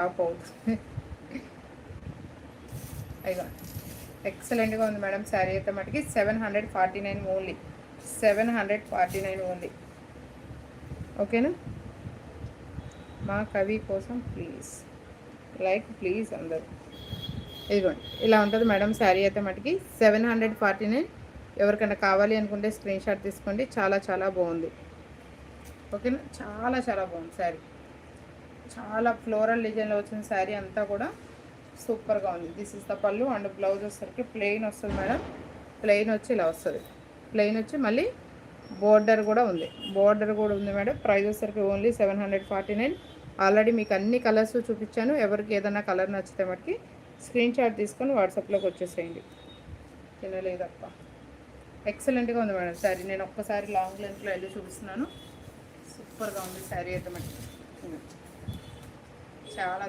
Top అవుతుంది. అయ్యో ఎక్సలెంట్గా ఉంది మేడం. శారీ అయితే మటుకి 749 ఓన్లీ, 749 ఓన్లీ. ఓకేనా. మా కవి కోసం ప్లీజ్ లైక్ ప్లీజ్ అందరు. ఇదిగోండి ఇలా ఉంటుంది మేడం. శారీ అయితే మటుకి 749. ఎవరికైనా కావాలి అనుకుంటే స్క్రీన్ షాట్ తీసుకోండి. చాలా చాలా బాగుంది. ఓకేనా. చాలా చాలా బాగుంది శారీ. చాలా ఫ్లోరల్ డిజైన్లో వచ్చిన శారీ అంతా కూడా సూపర్గా ఉంది. దిస్ ఇస్ ద పళ్ళు అండ్ బ్లౌజ్ వచ్చేసరికి ప్లెయిన్ వస్తుంది మేడం. ప్లెయిన్ వచ్చి ఇలా వస్తుంది. ప్లెయిన్ వచ్చి మళ్ళీ బోర్డర్ కూడా ఉంది. బోర్డర్ కూడా ఉంది మేడం. ప్రైస్ వచ్చేసరికి ఓన్లీ 749. ఆల్రెడీ మీకు అన్ని కలర్స్ చూపించాను. ఎవరికి ఏదైనా కలర్ నచ్చితే మటుకి స్క్రీన్ షాట్ తీసుకొని వాట్సాప్లోకి వచ్చేసేయండి. తినలేదప్ప. ఎక్సలెంట్గా ఉంది మేడం శారీ. నేను ఒక్కసారి లాంగ్ లెంత్లో వెళ్ళి చూపిస్తున్నాను. సూపర్గా ఉంది శారీ అయితే మటుకి. చాలా